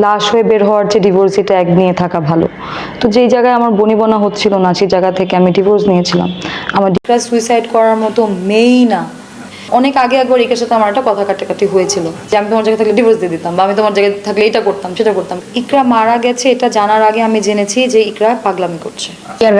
লাশ হয়ে বের হওয়ার যে ডিভোর্সি ট্যাগ নিয়ে থাকা ভালো। তো যেই জায়গায় আমার বনিবনা হচ্ছিল না সেই জায়গা থেকে আমি ডিভোর্স নিয়েছিলাম। আমার সুইসাইড করার মতো মেয়েই না। অনেক আগে একবার একের সাথে আমার একটা কথা কাটাকাটি হয়েছিল যে আমি তোমার জায়গায় থাকলে ডিভোর্স দিয়ে দিতাম, বা আমি তোমার জায়গায় থাকলে এটা করতাম সেটা করতাম। ইকরা মারা গেছে এটা জানার আগে আমি জেনেছি যে ইকরা পাগলামি করছে।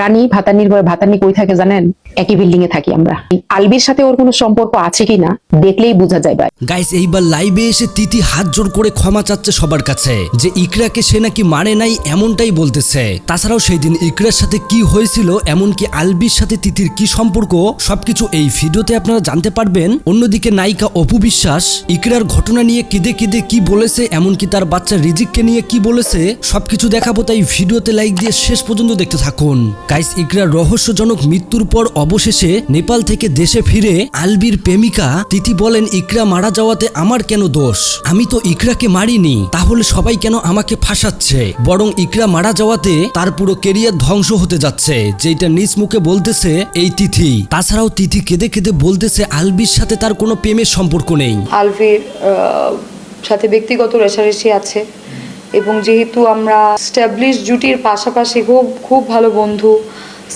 রানী ভাতানির ঘরে, ভাতানি কই থাকে জানেন? একই বিল্ডিং এ থাকি আমরা। আলবির সাথে ওর কোনো সম্পর্ক আছে কিনা দেখলেই বোঝা যায় ভাই। গাইস, এইবার লাইভে এসে তিথি হাত জোর করে ক্ষমা চাচ্ছে সবার কাছে যে ইকরাকে সে নাকি মানে নাই এমনটাই বলতেছে। তাছাড়াও সেই দিন ইকরার সাথে কি হয়েছিল, এমনকি আলবির সাথে তিথির কি সম্পর্ক, সবকিছু এই ভিডিওতে আপনারা জানতে পারবেন। অন্যদিকে নায়িকা অপু বিশ্বাস ইকরার ঘটনা নিয়ে কেঁদে কেঁদে কি বলেছে, এমনকি তার বাচ্চা রিজিককে নিয়ে কি বলেছে, সবকিছু দেখাবো। তাই ভিডিওতে লাইক দিয়ে শেষ পর্যন্ত দেখতে থাকুন। গাইস, ইকরার রহস্যজনক মৃত্যুর পর অবশেষে নেপাল থেকে দেশে ফিরে আলবির প্রেমিকা তিথি বলেন, ইকরা মারা যাওয়াতে আমার কেন দোষ? আমি তো ইকরাকে মারিনি, তাহলে সবাই কেন আমাকে ফাঁসাচ্ছে? বরং ইকরা মারা যাওয়াতে তার পুরো কেরিয়ার ধ্বংস হতে যাচ্ছে, যেটা নিজ মুখে বলতেছে এই তিথি। তাছাড়াও তিথি কেঁদে কেঁদে বলতেছে আলবির সাথে তার কোনো প্রেমের সম্পর্ক নেই। আলবির সাথে ব্যক্তিগত রেষারেষি আছে, এবং যেহেতু আমরা স্ট্যাবলিশ জুটির পাশাপাশি খুব ভালো বন্ধু,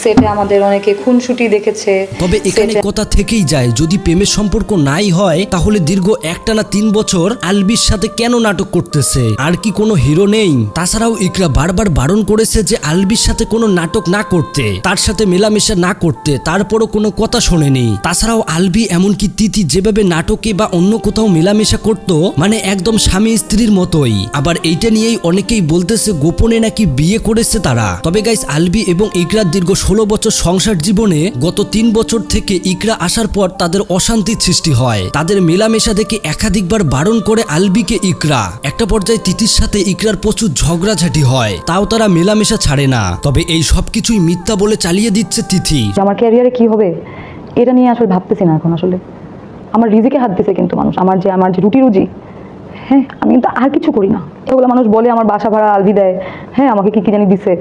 সেটে আমাদের অনেকে খুনসুটি দেখেছে। তবে এখানে কথা থেকেই যায়, যদি প্রেমের সম্পর্ক নাই হয় তাহলে দীর্ঘ একটানা 3 বছর আলবির সাথে কেন নাটক করতেছে? আর কি কোনো হিরো নেই? তাছাড়াও ইকরা বারবার বারণ করেছে যে আলবির সাথে কোনো নাটক না করতে, তার সাথে মেলামেশা না করতে, তারপরও কোনো কথা শোনেনি। তাছাড়াও আলবি এমনকি তিথি যেভাবে নাটকে বা অন্য কোথাও মেলামেশা করতো, মানে একদম স্বামী স্ত্রীর মতোই। আবার এইটা নিয়েই অনেকেই বলতেছে গোপনে নাকি বিয়ে করেছে তারা। তবে গাইস, আলবি এবং ইকরার দীর্ঘ 16 বছর সংসার জীবনে গত 3 বছর থেকে ইকরা আসার পর তাদের অশান্তির সৃষ্টি হয়। তাদের মেলামেশা দেখে একাধিকবার বারণ করে আলবিকে ইকরা। একটা পর্যায়ে তিথির সাথে ইকরার প্রচুর ঝগড়াঝাটি হয়, তাও তারা মেলামেশা ছাড়ে না। তবে এই সবকিছুই মিথ্যা বলে চালিয়ে দিচ্ছে তিথি। আমার ক্যারিয়ারে কি হবে এটা নিয়ে আসলে ভাবতেছি না এখন। আসলে আমার রিজিকে হাত দিছে কিন্তু মানুষ, আমার যে রুজি, হ্যাঁ আমি কিন্তু আর কিছু করি না। এগুলো মানুষ বলে আমার বাসা ভাড়া আলবি দেয়, হ্যাঁ আমাকে কি জানি দিছে।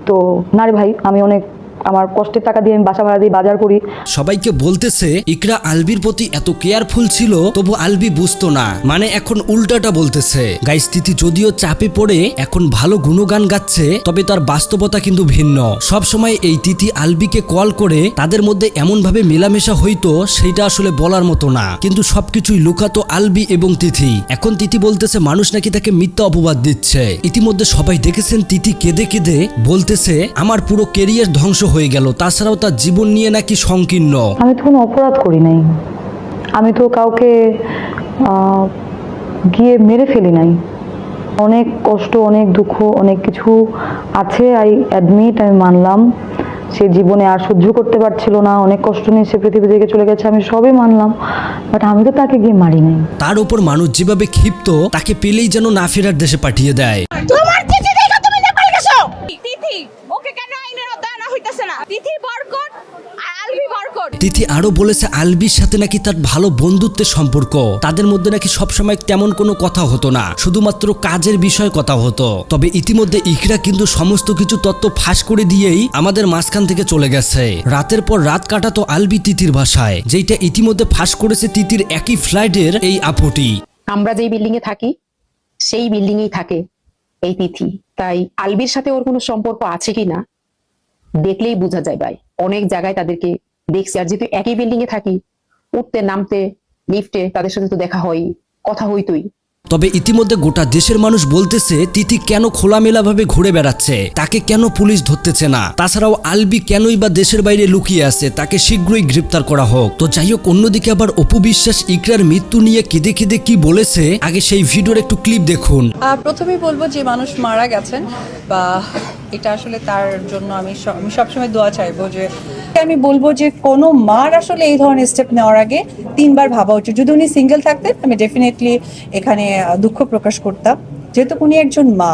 তো না রে ভাই, আমি অনেক আমার কষ্টের টাকা দিয়ে আমি বাসা ভাড়া দিয়ে বাজার করি। সবাইকে বলতেছে ইকরা আলবির প্রতি এত কেয়ারফুল ছিল, তবু আলবি বুঝতো না, মানে এখন উল্টাটা বলতেছে। গাইস, তিথি যদিও চাপে পড়ে এখন ভালো গুণগান গাচ্ছে, তবে তার বাস্তবতা কিন্তু ভিন্ন। সব সময় এই তিথি আলবিকে কল করে তাদের মধ্যে এমন ভাবে মেলামেশা হইতো, সেইটা আসলে বলার মতো না। কিন্তু সবকিছুই লুকাতো আলবি এবং তিথি। এখন তিথি বলতেছে মানুষ নাকি তাকে মিথ্যা অপবাদ দিচ্ছে। ইতিমধ্যে সবাই দেখেছেন তিথি কেঁদে কেঁদে বলতেছে আমার পুরো কেরিয়ার ধ্বংস হয়ে গেল। তাছাড়াও তার জীবন নিয়ে নাকি সংকীর্ণ। আমি তো কোনো অপরাধ করি নাই, আমি তো কাউকে গিয়ে মেরে ফেলি নাই। অনেক কষ্ট, অনেক দুঃখ, অনেক কিছু আছে। আই অ্যাডমিট, আমি মানলাম সে জীবনে আর সহ্য করতে পারছিল না, অনেক কষ্ট নিয়ে সে পৃথিবী থেকে চলে গেছে, আমি সবই মানলাম। বাট আমি তো তাকে গিয়ে মারি নাই। তার উপর মানুষ যেভাবে ক্ষিপ্ত, তাকে পেলেই যেন না ফেরার দেশে পাঠিয়ে দেয়। তোমার চিঠি দেখে তুমি নেপাল গেছো। তিথি ওকে কেন আইনের আওতায় আনা হইতাছে না? তিথি বরকত আর আলবি বরকত। তিথি আরো বলেছে আলবির সাথে নাকি তার ভালো বন্ধুত্বের সম্পর্ক, তাদের মধ্যে নাকি সবসময় তেমন কোনো কথা হতো না, শুধুমাত্র কাজের বিষয়ে কথা হতো। তবে ইতিমধ্যে ইকরা কিন্তু সমস্ত কিছু তথ্য ফাঁস করে দিয়েই আমাদের মাঝখান থেকে চলে গেছে। রাতের পর রাত কাটাতো আলবি তিথির বাসায়, যেটা ইতিমধ্যে ফাঁস করেছে তিথির একই ফ্ল্যাটের এই আপুটি। আমরা যেই বিল্ডিং এ থাকি সেই বিল্ডিং এই থাকে এই তিথি। তাই আলবির সাথে ওর কোনো সম্পর্ক আছে কিনা দেখলেই বোঝা যায় ভাই। অনেক জায়গায় তাদেরকে দেখছি, আর যেহেতু একই বিল্ডিং এ থাকি, উঠতে নামতে লিফটে তাদের সাথে তো দেখা হয়, কথা হইতই। তবে ইতিমধ্যে গোটা দেশের মানুষ বলতেছে তিথি কেন খোলামেলা ভাবে ঘুরে বেড়াচ্ছে, তাকে কেন পুলিশ ধরতেছে না। তাছাড়াও আলবি কেনই বা দেশের বাইরে লুকিয়ে আছে, তাকে শীঘ্রই গ্রেপ্তার করা হোক। তো যাই হোক, অন্যদিকে আবার অপু বিশ্বাস ইকরার মৃত্যু নিয়ে কেঁদে কেঁদে কি বলেছে, আগে সেই ভিডিওর একটু ক্লিপ দেখুন। প্রথমেই বলবো যে মানুষ মারা গেছেন, বা এটা আসলে তার জন্য আমি সবসময় দোয়া চাইবো। যে আমি বলবো যে কোনো মার আসলে এই ধরনের স্টেপ নেওয়ার আগে 3 বার ভাবা উচিত। যদি উনি সিঙ্গেল থাকতেন আমি ডেফিনেটলি এখানে দুঃখ প্রকাশ করতাম। যেহেতু উনি একজন মা,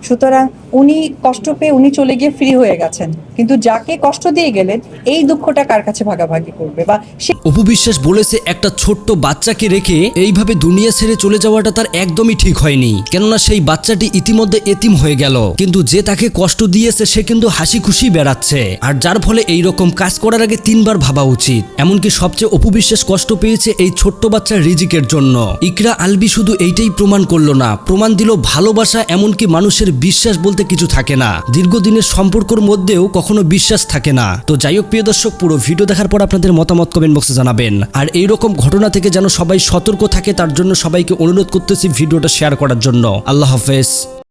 সুতরাং উনি কষ্ট পেয়ে উনি চলে গিয়ে ফ্রি হয়ে গেছেন, কিন্তু যাকে কষ্ট দিয়ে গেলেন এই দুঃখটা কার কাছে ভাগাভাগি করবে? বা সে অপু বিশ্বাস বলেছে একটা ছোট্ট বাচ্চাকে রেখে এইভাবে দুনিয়া ছেড়ে চলে যাওয়াটা তার একদমই ঠিক হয়নি, কেননা সেই বাচ্চাটি ইতিমধ্যে এতিম হয়ে গেল, কিন্তু যে তাকে কষ্ট দিয়েছে সে কিন্তু হাসি খুশি বেড়াচ্ছে। আর যার ফলে এই রকম কাজ করার আগে 3 বার ভাবা উচিত। এমনকি সবচেয়ে অপু বিশ্বাস কষ্ট পেয়েছে এই ছোট্ট বাচ্চার রিজিকের জন্য। ইকরা আলবি শুধু এইটাই প্রমাণ করলো না, প্রমাণ দিল ভালোবাসা এমনকি মানুষের বিশ্বাস বলতে কিছু থাকে না। দীর্ঘদিনের সম্পর্কের মধ্যেও কখনো বিশ্বাস থাকে না। তো যাই হোক প্রিয় দর্শক, পুরো ভিডিও দেখার পর আপনাদের মতামত কমেন্ট বক্সে জানাবেন। আর এইরকম ঘটনা থেকে যেন সবাই সতর্ক থাকে তার জন্য সবাইকে অনুরোধ করতেছি ভিডিওটা শেয়ার করার জন্য। আল্লাহ হাফেজ।